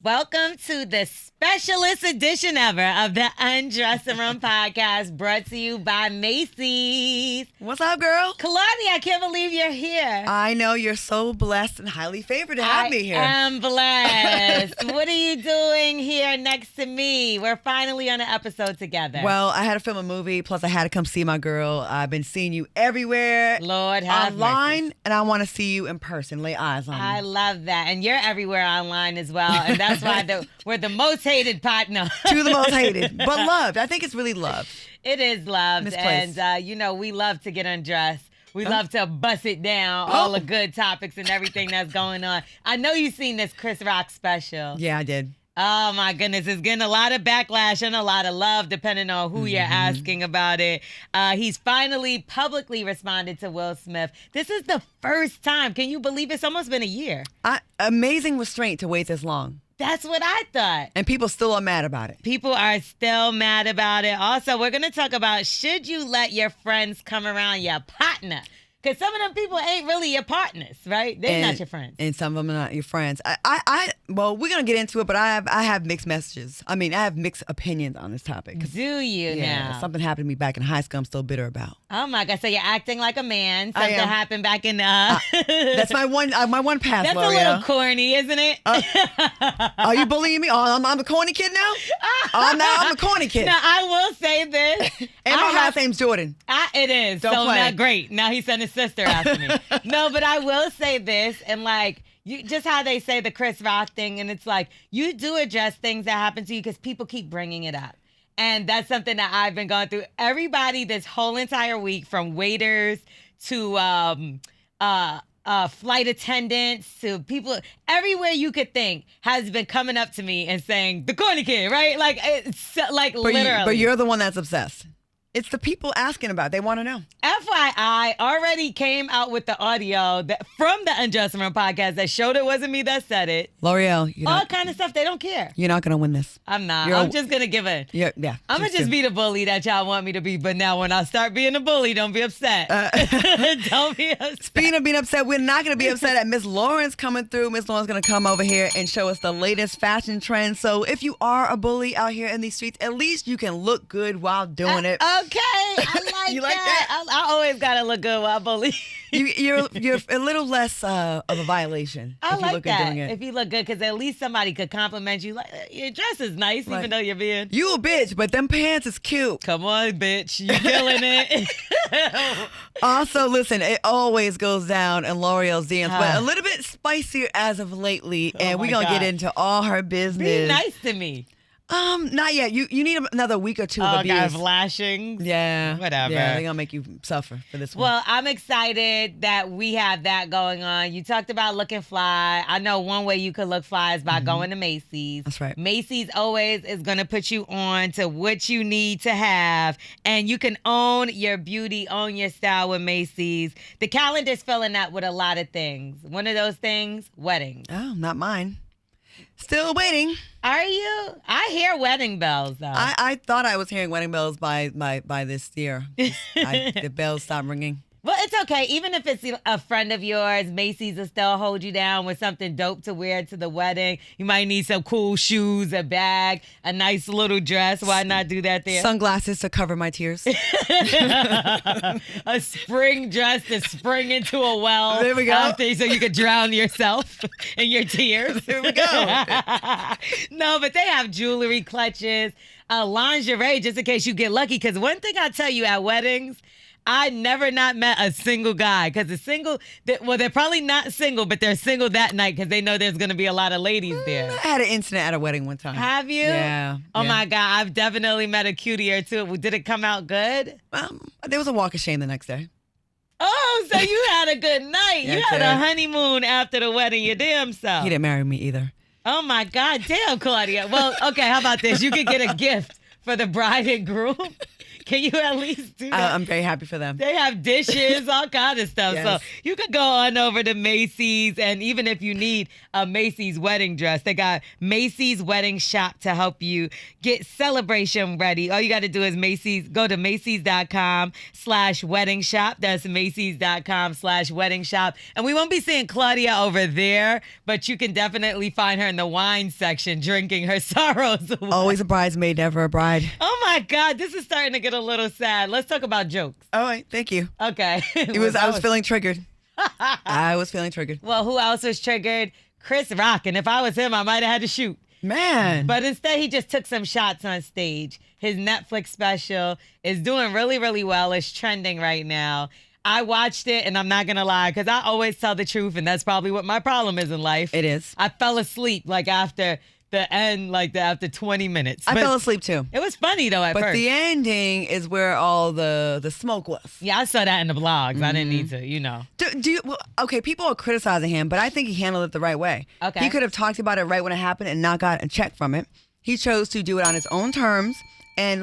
Welcome to the specialist edition ever of the Undressing podcast, brought to you by Macy's. What's up, girl? Kalani, I can't believe you're here. I know you're so blessed and highly favored to have me here. I am blessed. What are you doing here next to me? We're finally on an episode together. Well, I had to film a movie, plus I had to come see my girl. I've been seeing you everywhere. Lord have online, mercy. And I want to see you in person, lay eyes on you. I love that. And you're everywhere online as well. And that's why we're the most hated partner. Two of the most hated, but loved. I think it's really loved. It is loved. Misplaced. And, we love to get undressed. We love to bust it down, all the good topics and everything that's going on. I know you've seen this Chris Rock special. Yeah, I did. Oh, my goodness. It's getting a lot of backlash and a lot of love, depending on who you're asking about it. He's finally publicly responded to Will Smith. This is the first time. Can you believe it's almost been a year? Amazing restraint to wait this long. That's what I thought. And people still are mad about it. People are still mad about it. Also, we're going to talk about, should you let your friends come around your partner? Because some of them people ain't really your partners, right? They're not your friends. And some of them are not your friends. Well, we're going to get into it, but I have mixed messages. I mean, I have mixed opinions on this topic. Do you now? Something happened to me back in high school I'm still bitter about. Oh, my God. So you're acting like a man. Something happened back in... That's my one pass, That's L'Oreal. a little corny, isn't it? Are you bullying me? Oh, I'm a corny kid now? I'm a corny kid. Now, I will say this. And my last name's Jordan. It is. Don't play. Now, great. Now he sent his sister after me. No, but I will say this, and just how they say the Chris Rock thing, and it's like, you do address things that happen to you because people keep bringing it up. And that's something that I've been going through. Everybody this whole entire week, from waiters to flight attendants to people, everywhere you could think, has been coming up to me and saying, the corny kid, right? Literally. But you're the one that's obsessed. It's the people asking about it. They want to know. FYI, already came out with the audio from the Undressing podcast that showed it wasn't me that said it. L'Oreal, all kind of stuff. They don't care. You're not going to win this. I'm not. I'm just going to give in. Yeah. I'm going to just be the bully that y'all want me to be. But now when I start being a bully, don't be upset. Don't be upset. Speaking of being upset, we're not going to be upset at Miss Lauren's coming through. Miss Lauren's going to come over here and show us the latest fashion trends. So if you are a bully out here in these streets, at least you can look good while doing it. Okay. I like You like that? I always got to look good while bullying. You're a little less of a violation I if like you look that. good doing it. If you look good, because at least somebody could compliment you. Like, your dress is nice, even though you're being... You a bitch, but them pants is cute. Come on, bitch. You killing it. Also, listen, it always goes down in L'Oreal's DMs, but a little bit spicier as of lately, and we're going to get into all her business. Be nice to me. Not yet. You need another week or two of abuse. God, flashing. Yeah. Whatever. Yeah, they're going to make you suffer for this one. Well, I'm excited that we have that going on. You talked about looking fly. I know one way you could look fly is by going to Macy's. That's right. Macy's always is going to put you on to what you need to have. And you can own your beauty, own your style with Macy's. The calendar's filling up with a lot of things. One of those things, weddings. Oh, not mine. Still waiting. Are you? I hear wedding bells, though. I thought I was hearing wedding bells by this year. The bells stopped ringing. Well, it's okay. Even if it's a friend of yours, Macy's will still hold you down with something dope to wear to the wedding. You might need some cool shoes, a bag, a nice little dress. Why not do that there? Sunglasses to cover my tears. A spring dress to spring into a well. There we go. So you could drown yourself in your tears. There we go. No, but they have jewelry, clutches, lingerie, just in case you get lucky. Because one thing I tell you at weddings, I never not met a single guy, because they're probably not single, but they're single that night because they know there's going to be a lot of ladies there. I had an incident at a wedding one time. Have you? Yeah. Oh, my God. I've definitely met a cutie or two. Did it come out good? There was a walk of shame the next day. Oh, so you had a good night. Yeah, you had a honeymoon after the wedding, your damn self. He didn't marry me either. Oh, my God. Damn, Claudia. Well, okay, how about this? You could get a gift for the bride and groom. Can you at least do that? I'm very happy for them. They have dishes, all kind of stuff. Yes. So you could go on over to Macy's, and even if you need a Macy's wedding dress, they got Macy's Wedding Shop to help you get celebration ready. All you got to do is go to Macy's.com/wedding shop. That's Macy's.com/wedding shop. And we won't be seeing Claudia over there, but you can definitely find her in the wine section drinking her sorrows away. Always a bridesmaid, never a bride. Oh my God, this is starting to get a little sad. Let's talk about jokes. All right, thank you. Okay. I was feeling triggered. I was feeling triggered. Well, who else was triggered? Chris Rock. And if I was him, I might have had to shoot. Man. But instead, he just took some shots on stage. His Netflix special is doing really, really well. It's trending right now. I watched it, and I'm not going to lie, because I always tell the truth, and that's probably what my problem is in life. It is. I fell asleep, after the end, after 20 minutes. I fell asleep, too. It was funny, though, at But first. the ending is where all the smoke was. Yeah, I saw that in the blogs. Mm-hmm. I didn't need to, Okay, people are criticizing him, but I think he handled it the right way. Okay. He could have talked about it right when it happened and not got a check from it. He chose to do it on his own terms. And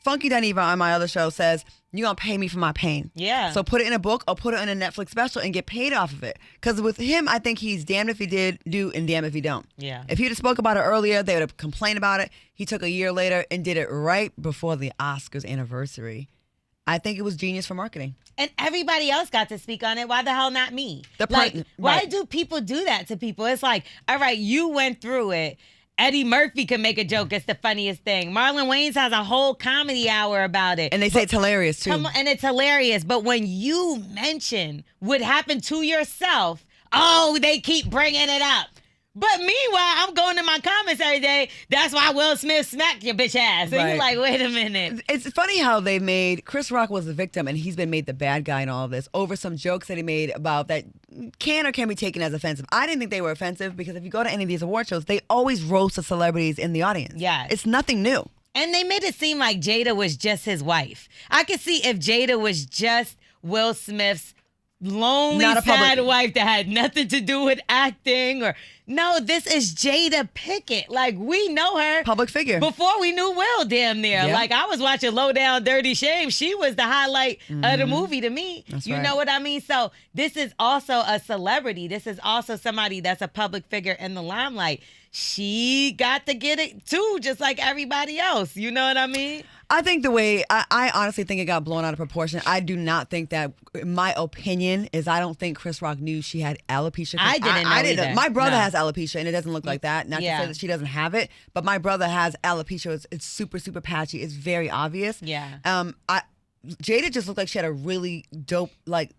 Funky Dineva on my other show says, you're going to pay me for my pain. Yeah. So put it in a book or put it in a Netflix special and get paid off of it. Because with him, I think he's damned if he do and damned if he don't. Yeah. If he'd have spoke about it earlier, they would have complained about it. He took a year later and did it right before the Oscars anniversary. I think it was genius for marketing. And everybody else got to speak on it. Why the hell not me? Why right. do people do that to people? It's like, all right, you went through it. Eddie Murphy can make a joke. It's the funniest thing. Marlon Wayans has a whole comedy hour about it. And they say it's hilarious, too. Come on, and it's hilarious. But when you mention what happened to yourself, oh, they keep bringing it up. But meanwhile, I'm going to my comments every day. That's why Will Smith smacked your bitch ass. And you're like, wait a minute. It's funny how they made Chris Rock was the victim and he's been made the bad guy in all of this over some jokes that he made about that can or can be taken as offensive. I didn't think they were offensive because if you go to any of these award shows, they always roast the celebrities in the audience. Yes. It's nothing new. And they made it seem like Jada was just his wife. I could see if Jada was just Will Smith's lonely, sad wife that had nothing to do with acting no, this is Jada Pinkett. We know her. Public figure. Before we knew Will damn near. Yeah. I was watching Low Down Dirty Shame. She was the highlight of the movie to me. That's you right. know what I mean? So this is also a celebrity. This is also somebody that's a public figure in the limelight. She got to get it too, just like everybody else. You know what I mean? I think the way, I honestly think it got blown out of proportion. I do not think that, my opinion is I don't think Chris Rock knew she had alopecia. I didn't know either. My brother No. has alopecia and it doesn't look like that. Not to say that she doesn't have it, but my brother has alopecia. It's super, super patchy. It's very obvious. Yeah. Jada just looked like she had a really dope,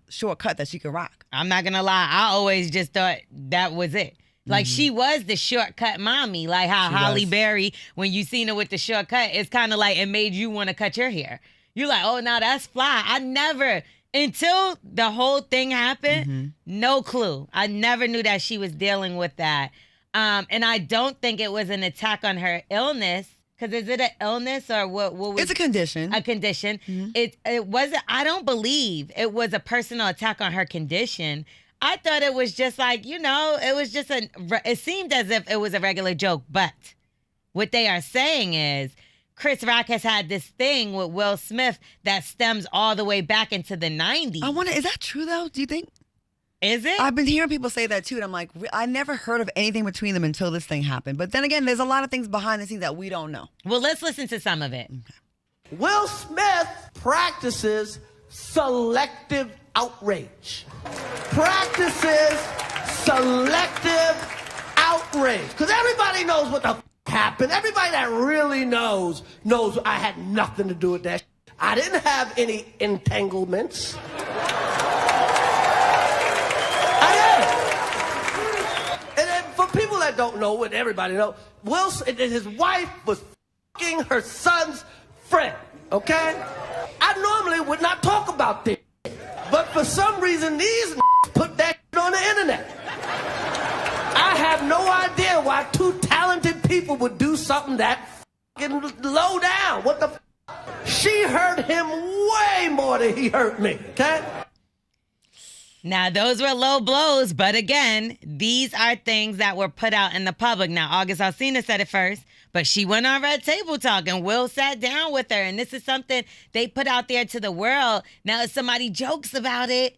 shortcut that she could rock. I'm not going to lie. I always just thought that was it. She was the shortcut mommy, how Halle Berry, when you seen her with the shortcut, it's kind of it made you want to cut your hair. You're like, oh, now that's fly. I never, until the whole thing happened, no clue. I never knew that she was dealing with that. And I don't think it was an attack on her illness. Because is it an illness or what was it's a condition. A condition. It wasn't, I don't believe it was a personal attack on her condition. I thought it was just it was just it seemed as if it was a regular joke. But what they are saying is Chris Rock has had this thing with Will Smith that stems all the way back into the 90s. Is that true though? Do you think? Is it? I've been hearing people say that too. And I'm like, I never heard of anything between them until this thing happened. But then again, there's a lot of things behind the scenes that we don't know. Well, let's listen to some of it. Okay. Will Smith practices selective outrage. Practices selective outrage. Because everybody knows what the happened. Everybody that really knows I had nothing to do with that. I didn't have any entanglements. I didn't. And then for people that don't know, and everybody know, his wife was fucking her son's friend, okay? I normally would not talk about this. But for some reason, these put that on the internet. I have no idea why two talented people would do something that fucking low down. What the She hurt him way more than he hurt me, okay? Now, those were low blows, but again, these are things that were put out in the public. Now, August Alsina said it first, but she went on Red Table Talk, and Will sat down with her, and this is something they put out there to the world. Now, if somebody jokes about it,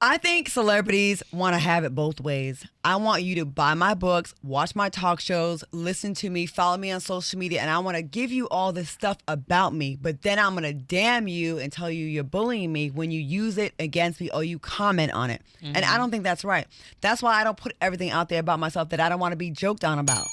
I think celebrities want to have it both ways. I want you to buy my books, watch my talk shows, listen to me, follow me on social media, and I want to give you all this stuff about me, but then I'm going to damn you and tell you you're bullying me when you use it against me or you comment on it. Mm-hmm. And I don't think that's right. That's why I don't put everything out there about myself that I don't want to be joked on about.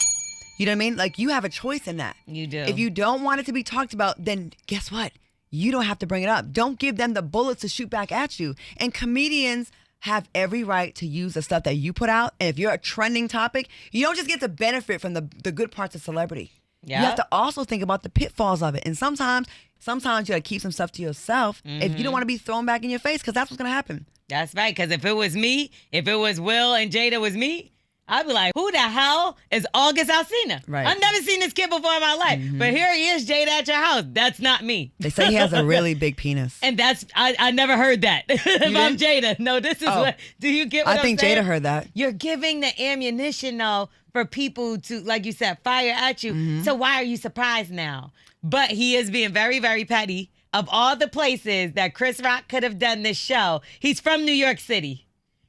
You know what I mean? Like, you have a choice in that. You do. If you don't want it to be talked about, then guess what? You don't have to bring it up. Don't give them the bullets to shoot back at you. And comedians have every right to use the stuff that you put out. And if you're a trending topic, you don't just get to benefit from the good parts of celebrity. Yep. You have to also think about the pitfalls of it. And sometimes you got to keep some stuff to yourself if you don't want to be thrown back in your face, because that's what's going to happen. That's right. Because if it was me, if it was Will and Jada was me, I'd be like, who the hell is August Alsina? Right. I've never seen this kid before in my life. But here he is, Jada, at your house. That's not me. They say he has a really big penis. And I never heard that. If I'm Jada. No, this is what, do you get what I think saying? Jada heard that. You're giving the ammunition, though, for people to, like you said, fire at you. So why are you surprised now? But he is being very, very petty. Of all the places that Chris Rock could have done this show, he's from New York City.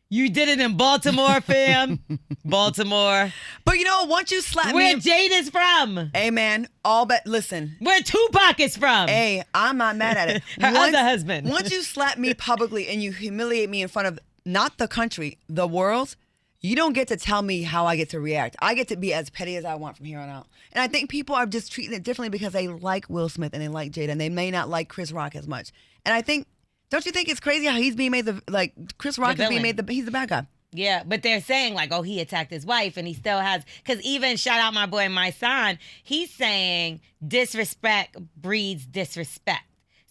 You did it in Baltimore, fam. Baltimore. But you know, once you slap Where me... Jada's from. Hey, man, all but listen. Where Tupac is from. Hey, I'm not mad at it. Her other husband. Once you slap me publicly and you humiliate me in front of not the country, the world, you don't get to tell me how I get to react. I get to be as petty as I want from here on out. And I think people are just treating it differently because they like Will Smith and they like Jada, and they may not like Chris Rock as much. And I think... Don't you think it's crazy how he's being made Chris Rock is being made he's the bad guy? Yeah, but they're saying like, oh, he attacked his wife and he still has, because even shout out my boy, my son, he's saying disrespect breeds disrespect.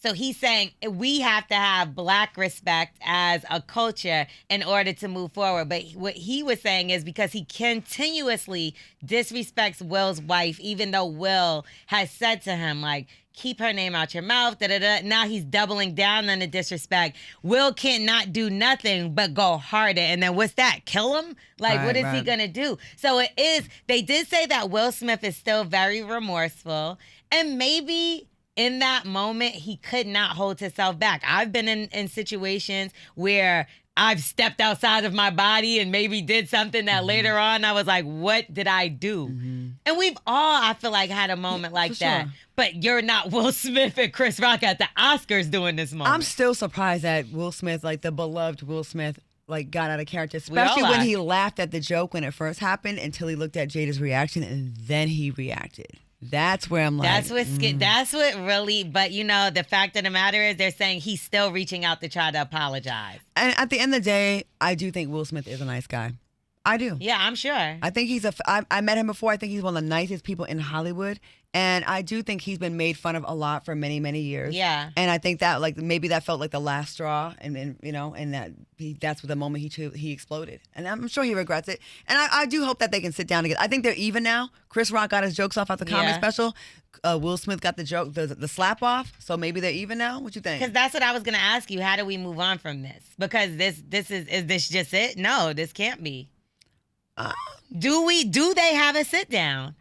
So he's saying we have to have Black respect as a culture in order to move forward. But what he was saying is because he continuously disrespects Will's wife, even though Will has said to him, like, keep her name out your mouth, da-da-da. Now he's doubling down on the disrespect. Will can't not do nothing but go harder. And then what's that? Kill him? Like, what is he going to do? So it is, they did say that Will Smith is still very remorseful. And maybe in that moment, he could not hold himself back. I've been in situations where I've stepped outside of my body and maybe did something that later on I was like, what did I do? And we've all, I feel like, had a moment like that. Sure. But you're not Will Smith and Chris Rock at the Oscars doing this moment. I'm still surprised that Will Smith, like the beloved Will Smith, like got out of character, especially when he laughed at the joke when it first happened until he looked at Jada's reaction and then he reacted. That's where I'm like, that's what really, but you know, the fact of the matter is they're saying he's still reaching out to try to apologize. And at the end of the day, I do think Will Smith is a nice guy. I do. Yeah, I'm sure. I think I met him before. I think he's one of the nicest people in Hollywood. And I do think he's been made fun of a lot for many, many years. Yeah. And I think that maybe that felt like the last straw, and you know, and that's the moment he exploded. And I'm sure he regrets it. And I do hope that they can sit down together. I think they're even now. Chris Rock got his jokes off at the comedy special. Will Smith got the joke, the slap off. So maybe they're even now. What you think? Because that's what I was gonna ask you. How do we move on from this? Because is this just it? No, this can't be. Do they have a sit down?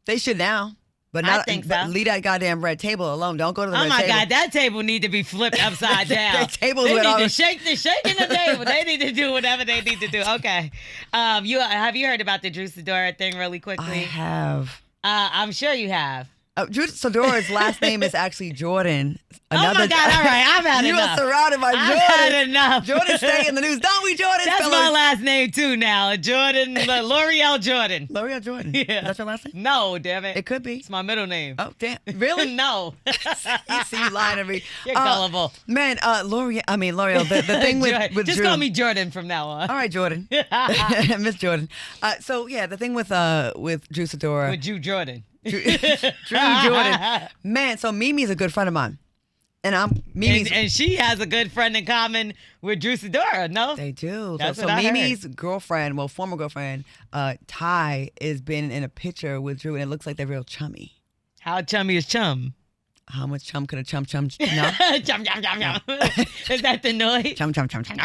They should now. But not, I think so. Leave that goddamn red table alone. Don't go to the red table. Oh my God, that table need to be flipped upside down. That table's they need to shaking the table. They need to do whatever they need to do. Okay. Have you heard about the Drew Sidora thing really quickly? I have. I'm sure you have. Drew Sidora's last name is actually Jordan. Oh my God! All right, I've had enough. You are surrounded by Jordan. I've had enough. Jordan, stay in the news. Don't we, Jordan? That's my last name too now. Jordan, L'Oreal Jordan. L'Oreal Jordan. Yeah. That's your last name? No, damn it. It could be. It's my middle name. Oh, damn. Really? No. You see, you lying to me. You're gullible. Man, L'Oreal. The thing with just Drew. Call me Jordan from now on. All right, Jordan. Miss Jordan. So yeah, the thing with Drew Sidora. With Drew Jordan. Drew Jordan. Man, so Mimi's a good friend of mine. And Mimi's and she has a good friend in common with Drew Sidora, no? They do. That's so what I Mimi's heard. girlfriend, former girlfriend, Ty, has been in a picture with Drew, and it looks like they're real chummy. How chummy is chum? How much chum could a chum chum? No. Chum, chum, chum, chum. Is that the noise? Chum chum chum chum.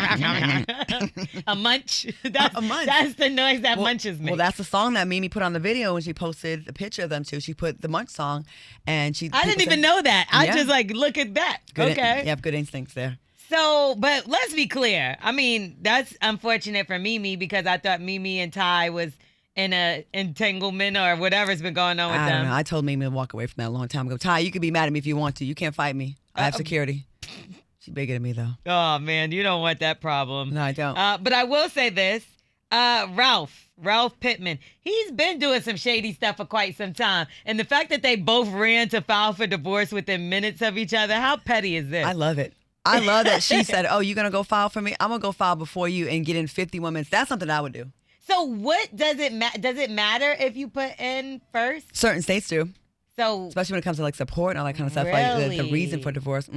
A munch. That's, A munch. That's the noise that munches make. Well, that's the song that Mimi put on the video when she posted a picture of them two. She put the munch song, and I didn't even know that. I Yeah. just like, look at that. Good Okay. you have good instincts there. So, but let's be clear. I mean, that's unfortunate for Mimi because I thought Mimi and Ty was in a entanglement or whatever's been going on with I them. don't know. I told Mimi to walk away from that a long time ago. Ty, you can be mad at me if you want to. You can't fight me. I have security. She's bigger than me, though. Oh man, you don't want that problem. No, I don't. But I will say this: Ralph Pittman, he's been doing some shady stuff for quite some time, and the fact that they both ran to file for divorce within minutes of each other, how petty is this? I love it. I love that she said, "Oh, you're gonna go file for me? I'm gonna go file before you and get in 50 more minutes." That's something I would do. So what does it does it matter if you put in first? Certain states do. So Especially when it comes to like support and all that kind of stuff, like the Really? reason for divorce.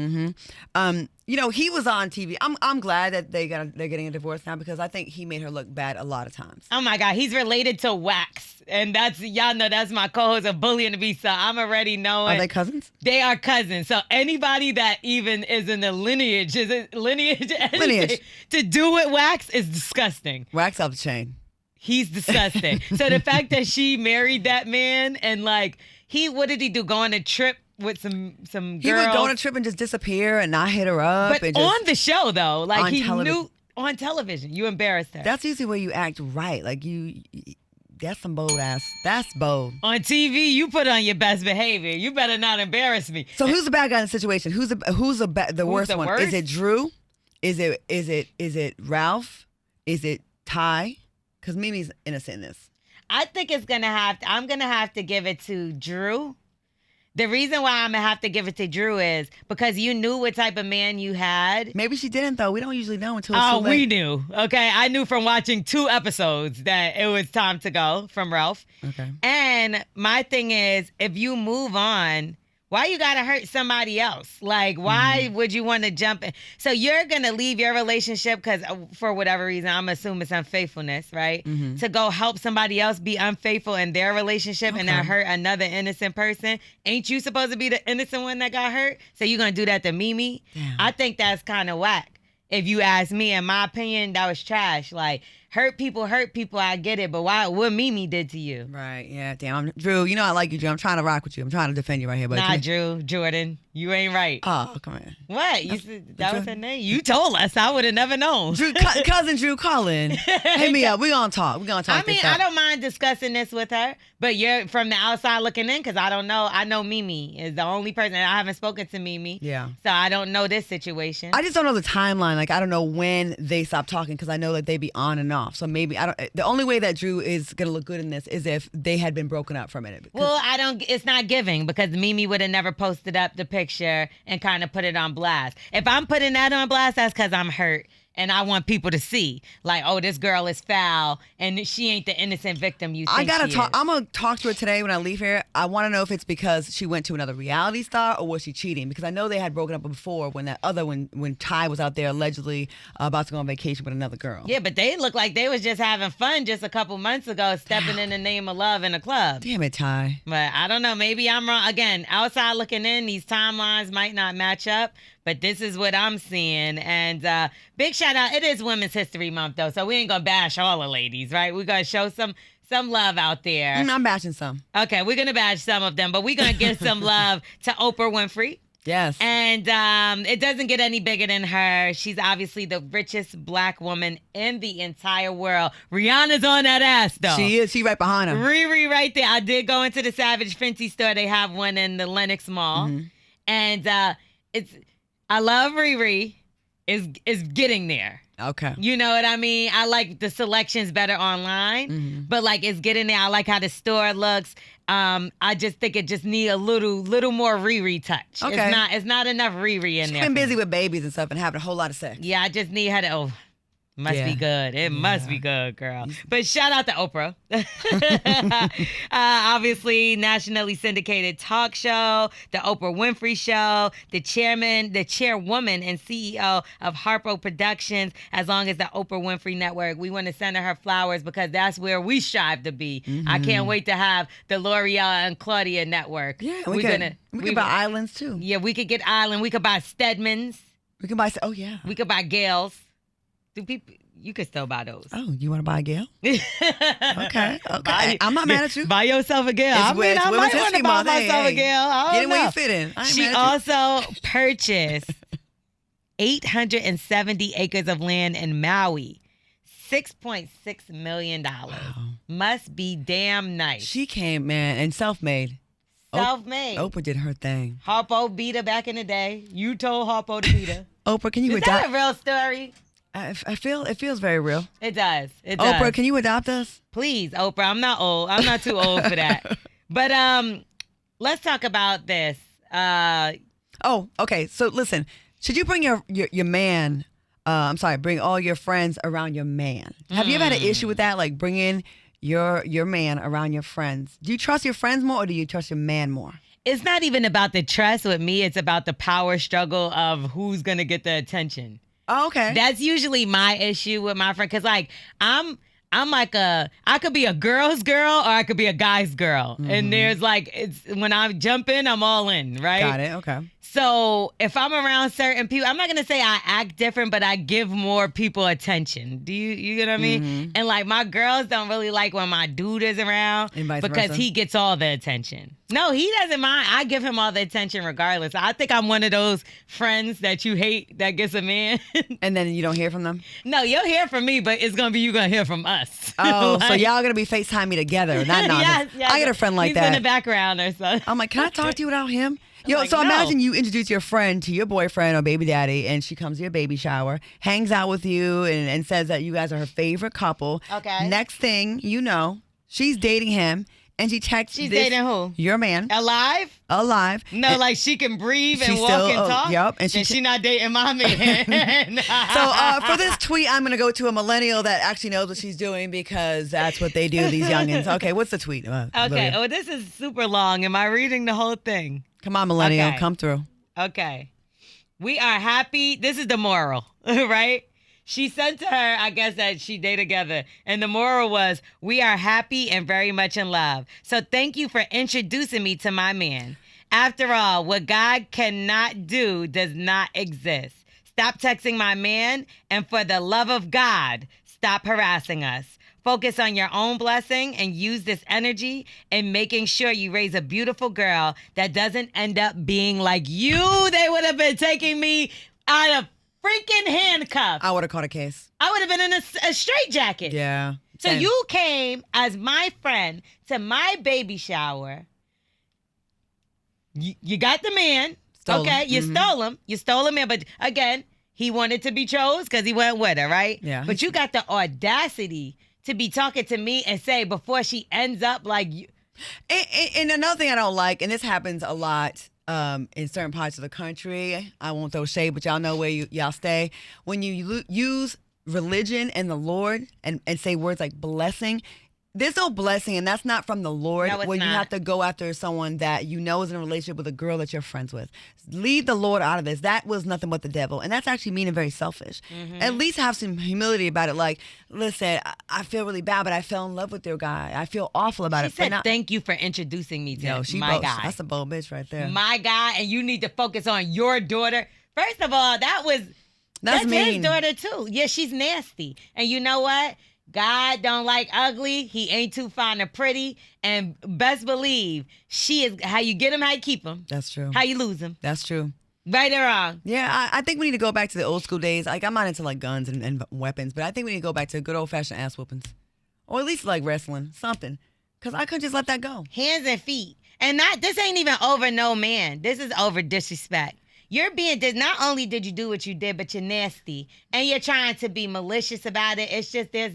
You know, he was on TV. I'm glad that they're getting a divorce now because I think he made her look bad a lot of times. oh my God, he's related to Wax, and that's y'all know that's my co-host of Bully and the Beast. So I'm already knowing Are they cousins? they are cousins. So anybody that even is in the lineage, is it lineage? Anything, Lineage. to do with Wax is disgusting. Wax off the chain. He's disgusting. So the fact that she married that man and like what did he do? Go on a trip with some girl. He would go on a trip and just disappear and not hit her up. but and just, on the show though, like on he television. knew on television. You embarrassed her. That's usually where you act right. Like that's some bold ass. That's bold. On TV, you put on your best behavior. You better not embarrass me. So who's the bad guy in the situation? Who's the worst the one? worst? Is it Drew? Is it Ralph? Is it Ty? Because Mimi's innocent in this. I think I'm gonna have to give it to Drew. The reason why I'm gonna have to give it to Drew is because you knew what type of man you had. Maybe she didn't though. We don't usually know until it's Oh, too late. we knew. Okay, I knew from watching 2 episodes that it was time to go from Ralph. Okay. And my thing is, if you move on, why you gotta hurt somebody else? Like, why would you want to jump in? So you're gonna leave your relationship because for whatever reason, I'm assuming it's unfaithfulness, right? To go help somebody else be unfaithful in their relationship and then hurt another innocent person. Ain't you supposed to be the innocent one that got hurt? So you're gonna do that to Mimi? Damn. I think that's kind of whack. If you ask me, in my opinion, that was trash. Like, hurt people, I get it. But what Mimi did to you? Right. Yeah. Damn. Drew, you know I like you, Drew. I'm trying to rock with you. I'm trying to defend you right here. But Nah, Drew, Jordan, you ain't right. Oh, come on. What? You said that was her name? You told us. I would have never known. Drew, cousin Drew, call in. Hit me up. We're gonna talk. We're gonna talk. I mean, this I out. don't mind discussing this with her, but you're from the outside looking in because I don't know. I know Mimi is the only person. I haven't spoken to Mimi. Yeah. So I don't know this situation. I just don't know the timeline. Like I don't know when they stop talking because I know that they be on and off. So maybe I don't. The only way that Drew is gonna look good in this is if they had been broken up for a minute. Well, it's not giving because Mimi would have never posted up the picture and kind of put it on blast. If I'm putting that on blast, that's because I'm hurt and I want people to see, like, oh, this girl is foul and she ain't the innocent victim you think I gotta she talk. is. I'm gonna talk to her today when I leave here. I want to know if it's because she went to another reality star or was she cheating? Because I know they had broken up before when when Ty was out there allegedly about to go on vacation with another girl. Yeah, but they look like they was just having fun just a couple months ago, stepping in the name of love in a club. Damn it, Ty. But I don't know. Maybe I'm wrong. Again, outside looking in, these timelines might not match up, but this is what I'm seeing. And big shout out. It is Women's History Month, though, so we ain't going to bash all the ladies, right? We're going to show some love out there. I'm bashing some. Okay, we're going to bash some of them, but we're going to give some love to Oprah Winfrey. Yes. And it doesn't get any bigger than her. She's obviously the richest black woman in the entire world. Rihanna's on that ass, though. She is. She right behind her. Riri right there. I did go into the Savage Fenty store. They have one in the Lenox Mall. And I love Riri. Is getting there. Okay. You know what I mean? I like the selections better online, but like it's getting there. I like how the store looks. I just think it just need a little more Riri touch. Okay. It's not enough Riri in She's there. been for busy me. with babies and stuff and having a whole lot of sex. Yeah, I just need her to. Oh, Must Yeah. be good. It must be good, girl. But shout out to Oprah. Obviously, nationally syndicated talk show, the Oprah Winfrey Show, the chairwoman and CEO of Harpo Productions, as long as the Oprah Winfrey Network. We want to send her flowers because that's where we strive to be. I can't wait to have the L'Oreal and Claudia Network. Yeah, we could buy islands too. Yeah, we could get Island. We could buy Stedmans. We can buy. Oh yeah. We could buy Gales. Do people? You could still buy those. Oh, you want to buy a Gale? Okay. Buy- I'm not mad at you. Buy yourself a Gale. I mean, I might Women's want to History buy Month. myself a Hey, Gale. I Get don't in where know. you fit in. I ain't She mad at also purchased 870 acres of land in Maui. $6.6 million. Must be damn nice. She came, man, and self-made. Self-made. Oprah did her thing. Harpo beat her back in the day. You told Harpo to beat her. Oprah, can you Is that adopt? a real story? I feel it feels very real. It does. It does. Oprah, can you adopt us? Please, Oprah. I'm not old. I'm not too old for that. But let's talk about this. Oh, okay. So listen, should you bring your man? Bring all your friends around your man. Have you ever had an issue with that? Like bringing your man around your friends. Do you trust your friends more, or do you trust your man more? It's not even about the trust with me. It's about the power struggle of who's going to get the attention. Oh, okay. That's usually my issue with my friend. Cause like I'm like I could be a girl's girl or I could be a guy's girl. And there's like, it's when I jump in, I'm all in, right? Got it. Okay. So if I'm around certain people, I'm not gonna say I act different, but I give more people attention. Do you get what I mean? And like my girls don't really like when my dude is around And vice because versa. he gets all the attention. No, he doesn't mind. I give him all the attention regardless. I think I'm one of those friends that you hate that gets a man. And then you don't hear from them? No, you'll hear from me, but it's gonna be you gonna hear from us. Oh, so Like- y'all gonna be FaceTiming together. Not nonsense. Yes, I got a friend like He's that. in the background or something. I'm like, can I talk to you without him? Yo, like, so no. imagine you introduce your friend to your boyfriend or baby daddy, and she comes to your baby shower, hangs out with you, and says that you guys are her favorite couple. Okay. Next thing you know, she's dating him, and she texts She's this- dating who? Your man. Alive? Alive. No, And- like she can breathe and She walk still- and oh, talk. yep, and Then she- she not dating my man. So for this tweet, I'm going to go to a millennial that actually knows what she's doing because that's what they do, these youngins. Okay, what's the tweet? Okay. Olivia? Oh, this is super long. Am I reading the whole thing? Come on, millennial, Okay. come through. Okay. We are happy. This is the moral, right? She sent to her, I guess, that they together. And the moral was, we are happy and very much in love. So thank you for introducing me to my man. After all, what God cannot do does not exist. Stop texting my man. And for the love of God, stop harassing us. Focus on your own blessing and use this energy in making sure you raise a beautiful girl that doesn't end up being like you. They would have been taking me out of freaking handcuffs. I would have caught a case. I would have been in a straitjacket. Yeah. So Same. you came as my friend to my baby shower. You got the man. Stole Okay, him. you stole him. You stole him in. But again, he wanted to be chose because he went with her, right? Yeah. But you got the audacity to be talking to me and say before she ends up like you. And another thing I don't like, and this happens a lot in certain parts of the country. I won't throw shade, but y'all know where y'all stay. When you use religion and the Lord and say words like blessing, there's no blessing, and that's not from the Lord. No, it's when you not. have to go after someone that you know is in a relationship with a girl that you're friends with. Leave the Lord out of this. That was nothing but the devil, and that's actually mean and very selfish. Mm-hmm. At least have some humility about it. Like, listen, I feel really bad, but I fell in love with your guy. I feel awful about She it. but said, not- "Thank you for introducing me to Yo, she my bold. guy, That's a bold bitch right there. my guy, and you need to focus on your daughter." First of all, that's mean. his daughter too. Yeah, she's nasty, and you know what? God don't like ugly. He ain't too fond of pretty. And best believe, she is how you get him, how you keep him, That's true. how you lose him. That's true. Right or wrong? Yeah, I think we need to go back to the old school days. Like, I'm not into like guns and weapons, but I think we need to go back to good old fashioned ass whoopings, or at least like wrestling, something. Cause I couldn't just let that go. Hands and feet. And this ain't even over no man. This is over disrespect. You're being, not only did you do what you did, but you're nasty. And you're trying to be malicious about it. It's just, there's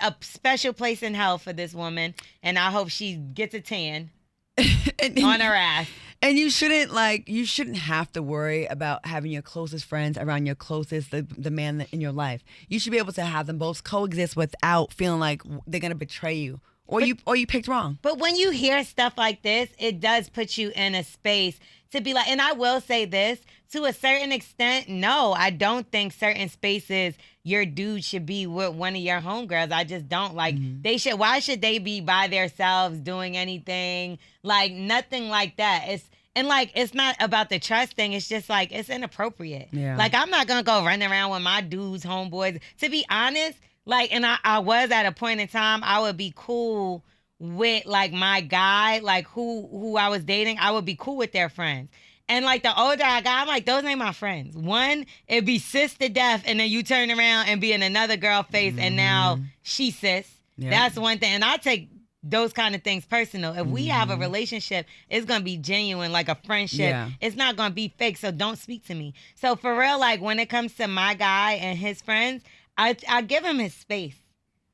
a special place in hell for this woman. And I hope she gets a tan And- on her ass. And you shouldn't have to worry about having your closest friends around your closest, the man in your life. You should be able to have them both coexist without feeling like they're gonna betray you or you picked wrong. But when you hear stuff like this, it does put you in a space to be like, and I will say this, to a certain extent, no, I don't think certain spaces your dude should be with one of your homegirls. I just don't. Like, why should they be by themselves doing anything? Like, nothing like that. It's not about the trust thing. It's just like, it's inappropriate. Yeah. Like, I'm not going to go running around with my dudes, homeboys. To be honest, like, and I was at a point in time, I would be cool with like my guy, like who I was dating, I would be cool with their friends. And like the older I got, I'm like, those ain't my friends. One, it'd be sis to death, and then you turn around and be in another girl face, and now she sis. Yep. That's one thing. And I take those kind of things personal. If we have a relationship, it's gonna be genuine, like a friendship. Yeah. It's not gonna be fake. So don't speak to me. So for real, like when it comes to my guy and his friends, I give him his space.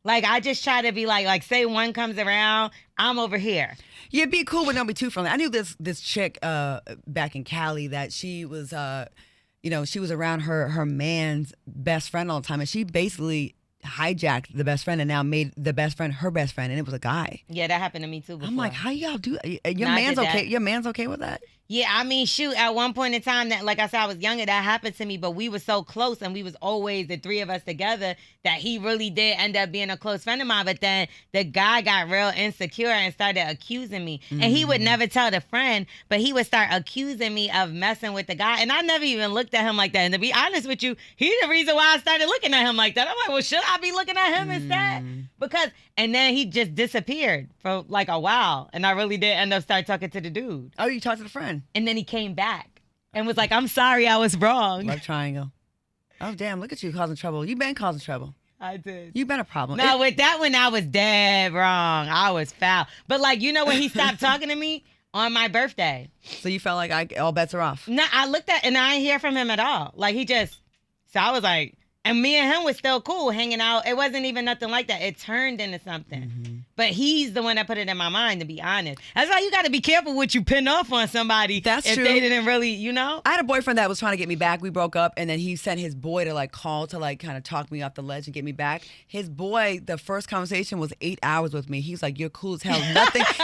Like, I just try to be like, say one comes around, I'm over here. Yeah, be cool, but don't be too friendly. I knew this chick back in Cali that she was, she was around her man's best friend all the time, and she basically hijacked the best friend and now made the best friend her best friend, and it was a guy. Yeah, that happened to me too before. I'm like, how y'all do? Your No, I man's did that. okay? Your man's okay with that? Yeah, I mean, shoot, at one point in time that, like I said, I was younger, that happened to me, but we were so close and we was always the three of us together that he really did end up being a close friend of mine. But then the guy got real insecure and started accusing me. And he would never tell the friend, but he would start accusing me of messing with the guy. And I never even looked at him like that. And to be honest with you, he's the reason why I started looking at him like that. I'm like, well, should I be looking at him instead? And then he just disappeared for like a while. And I really did end up start talking to the dude. Oh, you talked to the friend? And then he came back and was like, I'm sorry, I was wrong. Love triangle. Oh, damn, look at you causing trouble. You been causing trouble. I did. You been a problem. No, with that one, I was dead wrong. I was foul. But like, when he stopped talking to me on my birthday. So you felt like all bets are off? No, I looked at and I didn't hear from him at all. Like so I was like, and me and him was still cool hanging out. It wasn't even nothing like that. It turned into something. But he's the one that put it in my mind, to be honest. That's why you got to be careful what you pin off on somebody. That's if true. They didn't really, I had a boyfriend that was trying to get me back. We broke up, and then he sent his boy to like call to like kind of talk me off the ledge and get me back. His boy, the first conversation was 8 hours with me. He's like, you're cool as hell.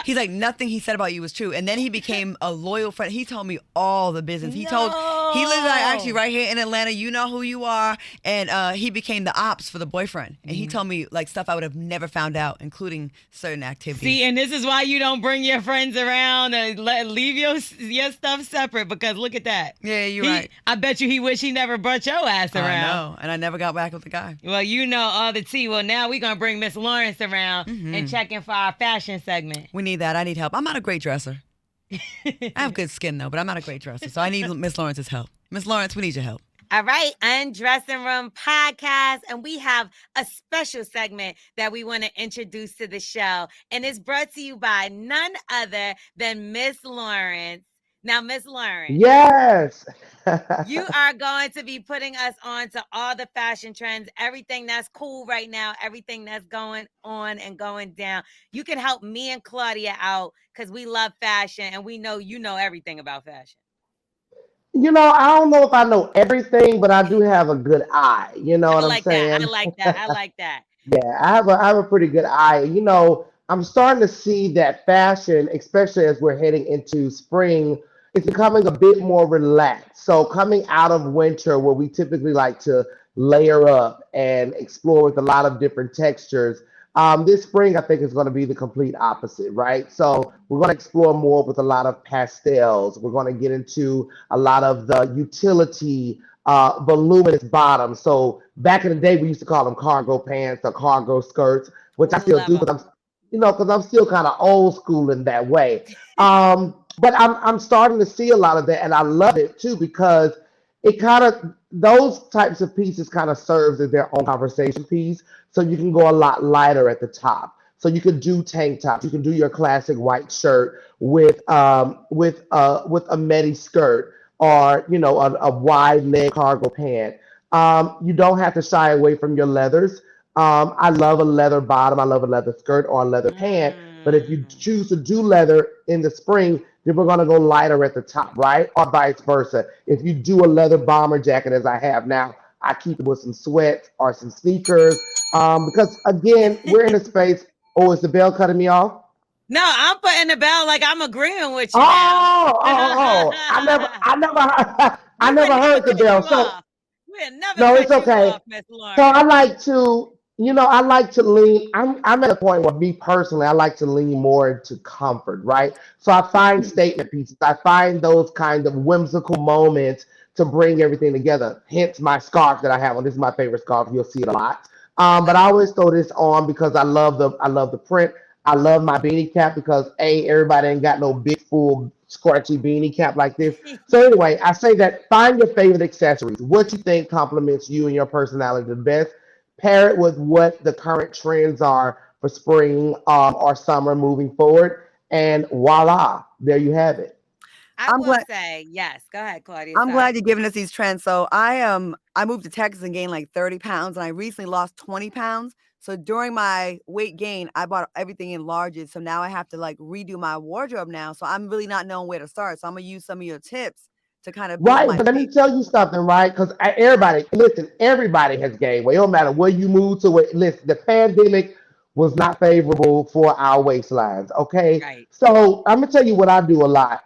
He's like, nothing he said about you was true. And then he became a loyal friend. He told me all the business. He lives actually right here in Atlanta. You know who you are. And he became the ops for the boyfriend. And he told me like stuff I would have never found out, including certain activities. See, and this is why you don't bring your friends around and leave your stuff separate, because look at that. Yeah, you're right. I bet you he wish he never brought your ass around. I know, and I never got back with the guy. Well, you know all the tea. Well, now we're going to bring Miss Lawrence around and check in for our fashion segment. We need that. I need help. I'm not a great dresser. I have good skin, though, but I'm not a great dresser, so I need Miss Lawrence's help. Miss Lawrence, we need your help. All right, Undressing Room Podcast, and we have a special segment that we want to introduce to the show, and it's brought to you by none other than Miss Lawrence. Now, Miss Lawrence. Yes. You are going to be putting us on to all the fashion trends, everything that's cool right now, everything that's going on and going down. You can help me and Claudia out because we love fashion, and we know you know everything about fashion. I don't know if I know everything, but I do have a good eye. You know what I'm saying? I like that. I like that. Yeah, I have a pretty good eye. I'm starting to see that fashion, especially as we're heading into spring, is becoming a bit more relaxed. So coming out of winter, where we typically like to layer up and explore with a lot of different textures, this spring I think is going to be the complete opposite, right? So we're going to explore more with a lot of pastels. We're going to get into a lot of the utility voluminous bottoms. So back in the day, we used to call them cargo pants or cargo skirts, which I still do, because I'm still kind of old school in that way. But I'm starting to see a lot of that, and I love it too, because it kind of, those types of pieces kind of serves as their own conversation piece. So you can go a lot lighter at the top. So you can do tank tops. You can do your classic white shirt with a midi skirt, or a wide leg cargo pant. You don't have to shy away from your leathers. I love a leather bottom. I love a leather skirt or a leather pant. But if you choose to do leather in the spring, then we're gonna go lighter at the top, right? Or vice versa. If you do a leather bomber jacket, as I have now, I keep it with some sweats or some sneakers. Because again, we're in a space. Oh, is the bell cutting me off? No, I'm putting the bell like I'm agreeing with you now. Oh. I We were never never heard the cutting bell. you So off. We'll never no, it's cut you okay. off, Miss So I Lawrence. like to, I like to lean. I'm at a point where me personally, I like to lean more into comfort, right? So I find statement pieces. I find those kind of whimsical moments to bring everything together. Hence my scarf that I have on. This is my favorite scarf. You'll see it a lot. But Love I it. always throw this on because I love the print. I love my beanie cap because everybody ain't got no big full scratchy beanie cap like this. So anyway, I say that find your favorite accessories. What you think complements you and your personality the best. Pair it with what the current trends are for spring or summer moving forward, and voila, there you have it. I I'm will glad. say yes. Go ahead, Claudia. I'm glad Sorry. you're giving us these trends. So I moved to Texas and gained like 30 pounds, and I recently lost 20 pounds. So during my weight gain, I bought everything in larges. So now I have to like redo my wardrobe now. So I'm really not knowing where to start. So I'm gonna use some of your tips to kind of build Right, my but let me feet. tell you something, right? Because everybody, listen, everybody has gained weight. It don't matter where you move to. Listen, the pandemic was not favorable for our waistlines. Okay, Right. so I'm gonna tell you what I do a lot.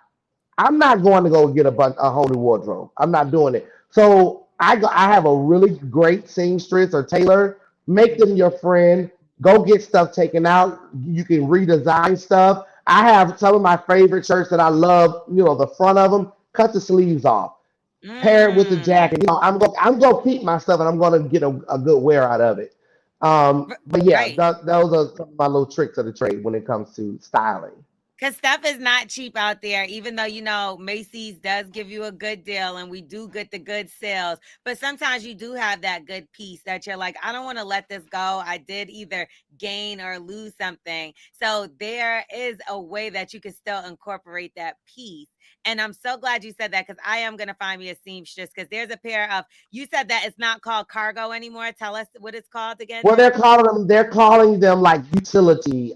I'm not going to go get a whole new wardrobe. I'm not doing it. So I have a really great seamstress or tailor. Make them your friend. Go get stuff taken out. You can redesign stuff. I have some of my favorite shirts that I love. The front of them. Cut the sleeves off. Pair it with the Mm. jacket. I'm gonna keep my stuff and I'm gonna get a good wear out of it. But yeah, Right. those are some of my little tricks of the trade when it comes to styling. Because stuff is not cheap out there, even though, Macy's does give you a good deal and we do get the good sales. But sometimes you do have that good piece that you're like, I don't want to let this go. I did either gain or lose something. So there is a way that you can still incorporate that piece. And I'm so glad you said that because I am going to find me a seamstress because there's a pair of, you said that it's not called cargo anymore. Tell us what it's called again, Well, Miss. they're calling them like utility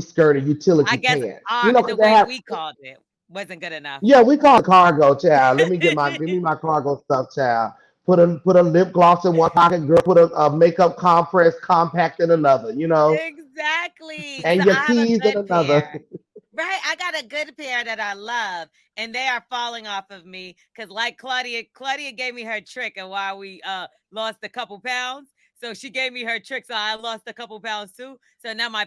skirt or I utility guess pants. Because the they way have, we called it wasn't good enough. yeah, we call it cargo, child. Give me my cargo stuff, child. Put a lip gloss in one pocket, girl. Put a makeup compress compact in another, Exactly. So and your I have a keys in good another. pair. Right. I got a good pair that I love, and they are falling off of me because, like Claudia gave me her trick, and why we lost a couple pounds. So she gave me her trick, so I lost a couple pounds too. So now my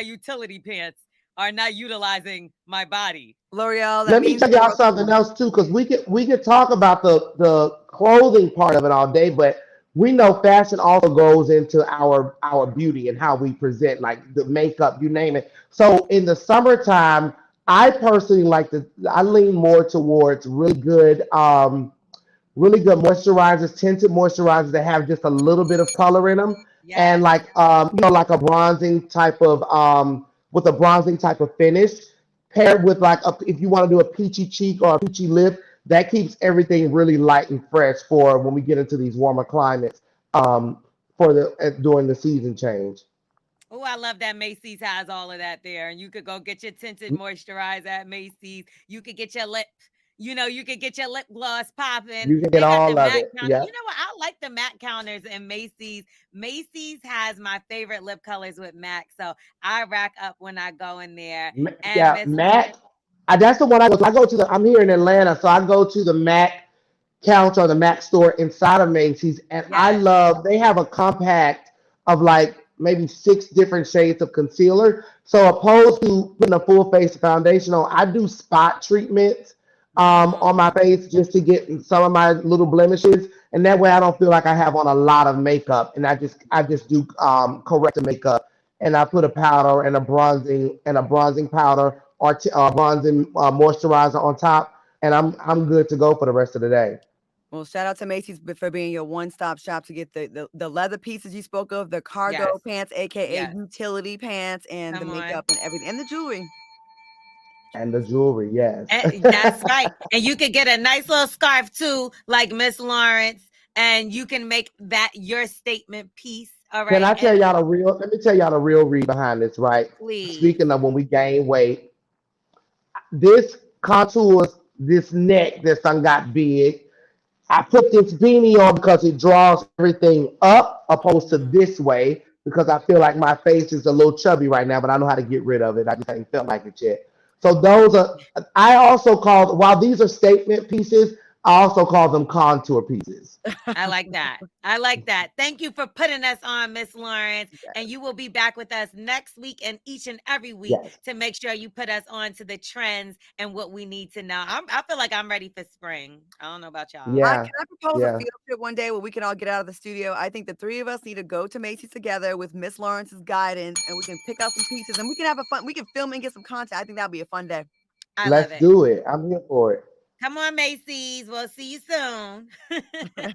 utility pants are not utilizing my body. L'Oreal, that Let me means tell y'all you're something else too, because we could talk about the clothing part of it all day, but we know fashion also goes into our beauty and how we present, like the makeup, you name it. So in the summertime, I personally I lean more towards really good moisturizers, tinted moisturizers that have just a little bit of color in them, and Yes. like a bronzing type of with a bronzing type of finish, paired with if you want to do a peachy cheek or a peachy lip, that keeps everything really light and fresh for when we get into these warmer climates. For the during the season change. Oh, I love that Macy's has all of that there. And you could go get your tinted moisturizer at Macy's. You could get your lip, you could get your lip gloss popping. You can get They got the all of MAC it. counter. Yeah. You know what? I like the MAC counters in Macy's. Macy's has my favorite lip colors with MAC. So I rack up when I go in there. And Yeah, Miss Mac. That's the one I go to. I'm here in Atlanta, so I go to the Mac counter or the Mac store inside of Macy's, and I Yes. love. They have a compact of like maybe six different shades of concealer. So opposed to putting a full face foundation on, I do spot treatments on my Mm, face just to get some of my little blemishes, and that way I don't feel like I have on a lot of makeup, and I just do correct the makeup, and I put a powder and a bronzing powder or bronzing moisturizer on top, and I'm good to go for the rest of the day. well, shout out to Macy's for being your one-stop shop to get the leather pieces you spoke of, the cargo yes. pants, aka Yes. utility pants, and the Come on. makeup and everything, and the jewelry. And the jewelry, yes. That's right. And you could get a nice little scarf too, like Miss Lawrence, and you can make that your statement piece. All Can right. I And tell y'all the real? Let me tell y'all the real read behind this, right? please. Speaking of when we gain weight, this contours this neck that's done got big. I put this beanie on because it draws everything up opposed to this way because I feel like my face is a little chubby right now, but I know how to get rid of it. I just haven't felt like it yet. So those are, I also call, while these are statement pieces, I also call them contour pieces. I like that. I like that. Thank you for putting us on, Miss Lawrence. And you will be back with us next week and each and every week Yes. to make sure you put us on to the trends and what we need to know. I feel like I'm ready for spring. I don't know about y'all. Yeah. Can I propose a Yeah. field trip one day where we can all get out of the studio? I think the three of us need to go to Macy's together with Miss Lawrence's guidance, and we can pick out some pieces, and we can have a fun. We can film and get some content. I think that'd be a fun day. I love Let's it. do it. I'm here for it. Come on, Macy's. We'll see you soon.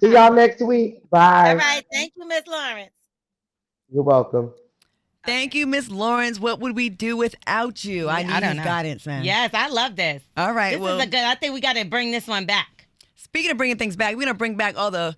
See y'all next week. Bye. All right. Thank you, Miss Lawrence. You're welcome. Thank you, Miss Lawrence. What would we do without you? I need don't his know. guidance, man. Yes, I love this. All right. This well, is a good. I think we got to bring this one back. speaking of bringing things back, we're gonna bring back all the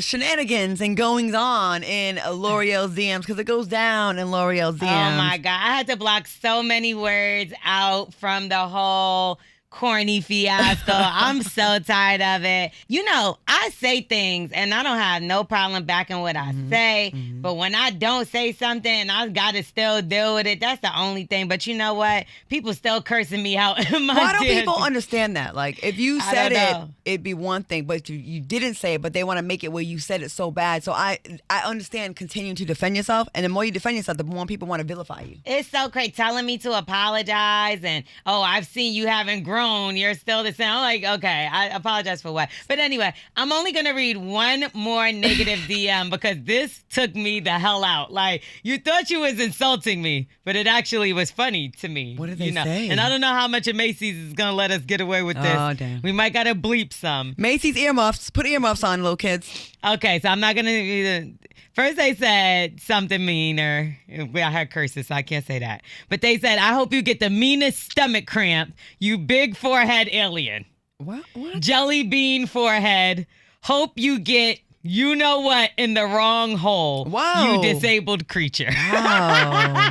shenanigans and goings on in L'Oreal's DMs because it goes down in L'Oreal's DMs. Oh my God. I had to block so many words out from the whole corny fiasco. I'm so tired of it. You know, I say things and I don't have no problem backing what I say. But when I don't say something, I got to still deal with it. That's the only thing. But you know what? People still cursing me out in my Why don't damn people thing. understand that? Like, if you I said don't it, know. it'd be one thing, but you didn't say it, but they want to make it where you said it so bad. So I understand continuing to defend yourself, and the more you defend yourself, the more people want to vilify you. It's so crazy telling me to apologize and, oh, I've seen you haven't grown. You're still the same. I'm like, okay, I apologize for what? But anyway, I'm only going to read one more negative DM because this took me the hell out. Like, you thought you was insulting me, but it actually was funny to me. What did they you know? say? And I don't know how much of Macy's is going to let us get away with this. Oh, damn. We might got to bleep some. Macy's earmuffs. Put earmuffs on, little kids. Okay, so I'm not going to... First, they said something meaner. I heard curses, so I can't say that. But they said, I hope you get the meanest stomach cramp, you big forehead alien. What? Jelly bean forehead. Hope you get you know what in the wrong hole. Whoa. You disabled creature. Wow.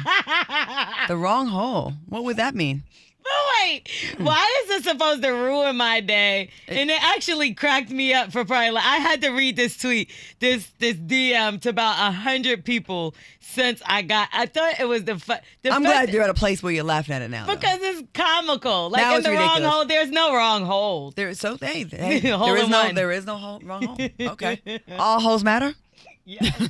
The wrong hole. What would that mean? But wait, why is this supposed to ruin my day? And it actually cracked me up for probably, I had to read this tweet, this DM to about 100 people since I thought it was I'm glad you're at a place where you're laughing at it now. because it's comical. Like Now in it's the ridiculous. wrong hole, there's no wrong hole. There is hole in there one. is no hole, wrong hole. Okay. All holes matter? Yes.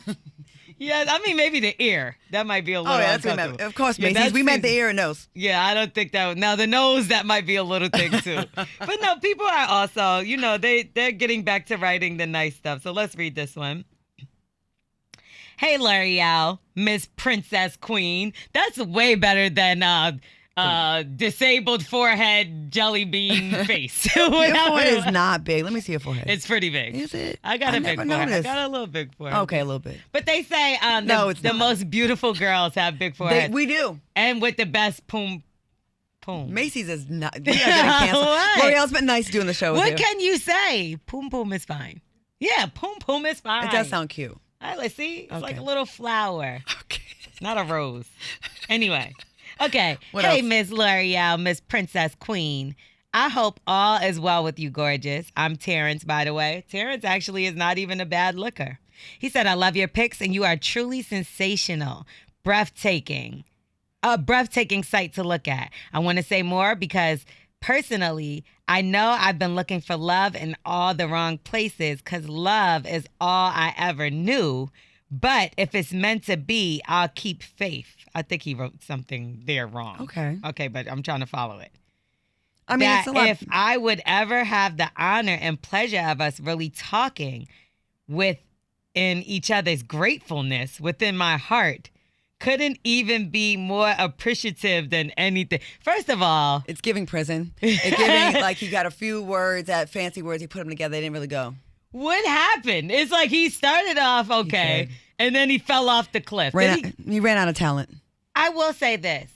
Yes, I mean maybe the ear. That might be a little That's what uncomfortable. meant. Of course, Yeah, Macy's. that's We meant the easy. ear and nose. Yeah, I don't think that. Now the nose, that might be a little thing too. But no, people are also, they're getting back to writing the nice stuff. So let's read this one. Hey L'Oreal, Miss Princess Queen. That's way better than disabled forehead jelly bean face. Your forehead is not big. Let me see your forehead. It's pretty big. Is it? I got a big never forehead. noticed. I got a little big forehead. Okay, a little bit. But they say No, it's the not. most beautiful girls have big foreheads. We do. And with the best poom. Macy's is not. We are getting canceled. What? L'Oreal, it's been nice doing the show with What you. can you say? Poom poom is fine. Yeah, poom poom is fine. It does sound cute. All right, let's see. It's like Okay. a little flower, Okay. not a rose. Anyway, okay. What Hey, else? Miss L'Oreal, Miss Princess Queen. I hope all is well with you, gorgeous. I'm Terrence, by the way. Terrence actually is not even a bad looker. He said, I love your pics and you are truly sensational, breathtaking. A breathtaking sight to look at. I want to say more because personally, I know I've been looking for love in all the wrong places because love is all I ever knew. But if it's meant to be, I'll keep faith. I think he wrote something there wrong. Okay. Okay, but I'm trying to follow it. I mean, That it's a lot. if I would ever have the honor and pleasure of us really talking within each other's gratefulness within my heart, couldn't even be more appreciative than anything. First of all, It's giving prison. It's giving, like, you got a few words, that fancy words, you put them together, they didn't really go. what happened? It's like he started off okay, did. and then he fell off the cliff. He ran out of talent. I will say this.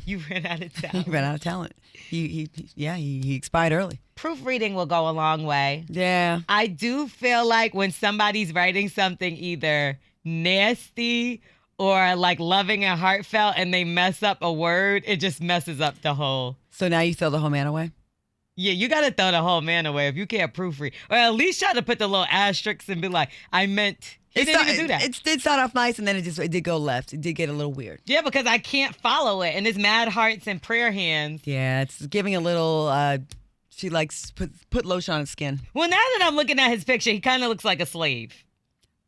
You ran out of He talent. ran out of talent. He expired early. Proofreading will go a long way. Yeah. I do feel like when somebody's writing something either nasty or like loving and heartfelt and they mess up a word, it just messes up the whole. So now you throw the whole man away? Yeah, you got to throw the whole man away if you can't proofread. Or at least try to put the little asterisks and be like, I meant. He didn't even do that. It did start off nice, and then it did go left. It did get a little weird. Yeah, because I can't follow it. And it's mad hearts and prayer hands. Yeah, it's giving a little, she likes put lotion on his skin. Well, now that I'm looking at his picture, he kind of looks like a slave.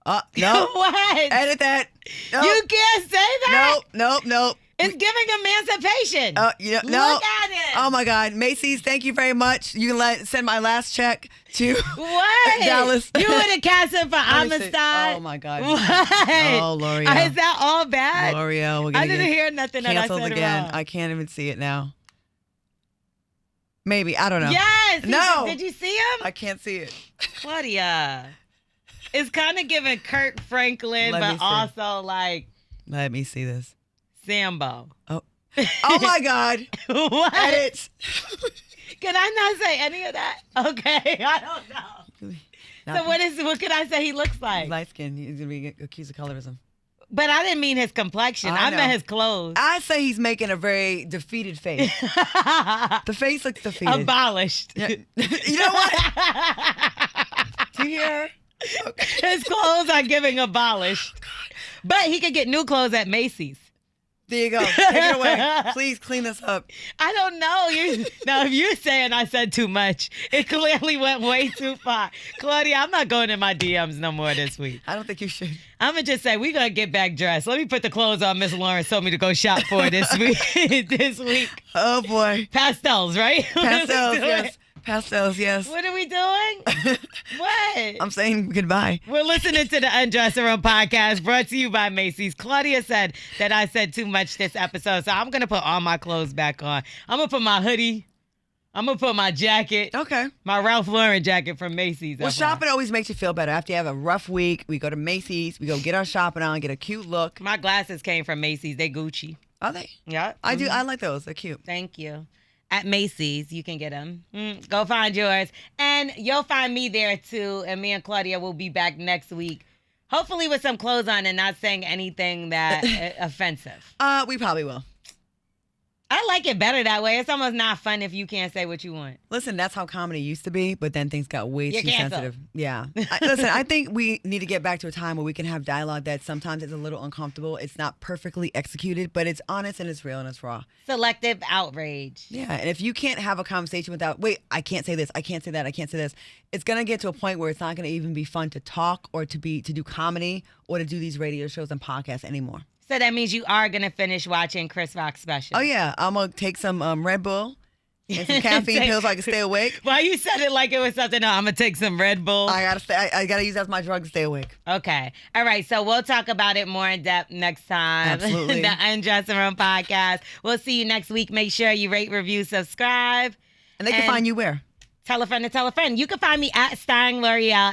No. What? Edit that. Nope. You can't say that? Nope. It's giving emancipation. No. Look at it. Oh my God, Macy's, thank you very much. You can send my last check to What? Dallas. You would have cast him for Let me see. Amistad. Oh my God. What? Oh, L'Oreal. Is that all bad? L'Oreal, we're gonna I didn't get hear nothing that I canceled said again. wrong. I can't even see it now. Maybe, I don't know. Yes. No. Did you see him? I can't see it. Claudia. It's kind of giving Kirk Franklin, Let me but see. also like Let me see this. Sambo. Oh my God. What? Edit. Can I not say any of that? Okay, I don't know. So what can I say he looks like? Light skin. He's gonna be accused of colorism. But I didn't mean his complexion. I know. meant his clothes. I say he's making a very defeated face. The face looks defeated. Abolished. Yeah. You know what? Do you hear her? Okay. His clothes are giving abolished. But he could get new clothes at Macy's. There you go. Take it away. Please clean this up. I don't know. Now, if you're saying I said too much, it clearly went way too far. Claudia, I'm not going in my DMs no more this week. I don't think you should. I'm going to just say, we're going to get back dressed. Let me put the clothes on Miss Lawrence told me to go shop for this week. This week. Oh boy. Pastels, right? Pastels, Let's do yes. it. Pastels, yes. What are we doing? What? I'm saying goodbye. We're listening to the Undressing Room podcast brought to you by Macy's. Claudia said that I said too much this episode, so I'm going to put all my clothes back on. I'm going to put my hoodie. I'm going to put my jacket. Okay. My Ralph Lauren jacket from Macy's. Well, FYI. shopping always makes you feel better. After you have a rough week, we go to Macy's. We go get our shopping on, get a cute look. My glasses came from Macy's. They Gucci. Are they? Yeah. I do. I like those. They're cute. Thank you. At Macy's, you can get them. Go find yours. And you'll find me there, too. And me and Claudia will be back next week. Hopefully with some clothes on and not saying anything that offensive. We probably will. I like it better that way. It's almost not fun if you can't say what you want. Listen, that's how comedy used to be, but then things got way You're too canceled. sensitive. Yeah. Listen, I think we need to get back to a time where we can have dialogue that sometimes is a little uncomfortable. It's not perfectly executed, but it's honest and it's real and it's raw. Selective outrage. Yeah, and if you can't have a conversation without, wait, I can't say this, I can't say that, I can't say this, it's gonna get to a point where it's not gonna even be fun to talk or to do comedy or to do these radio shows and podcasts anymore. So that means you are going to finish watching Chris Rock's special. Oh yeah, I'm gonna take some Red Bull and some caffeine pills so I can stay awake. Why you said it like it was something? No, I'm going to take some Red Bull. I gotta stay. I gotta use that as my drug to stay awake. Okay. All right. So we'll talk about it more in depth next time. Absolutely. The Undressing Room podcast. We'll see you next week. Make sure you rate, review, subscribe. And they can find you where? Tell a friend to tell a friend. You can find me at Starring L'Oreal,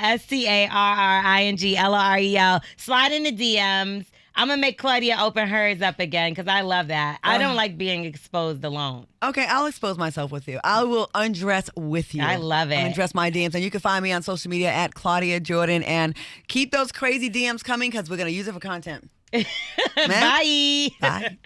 StarringLorel. Slide in the DMs. I'm going to make Claudia open hers up again because I love that. I don't like being exposed alone. Okay, I'll expose myself with you. I will undress with you. I love it. I'll undress my DMs. And you can find me on social media at Claudia Jordan. And keep those crazy DMs coming because we're going to use it for content. Bye. Bye.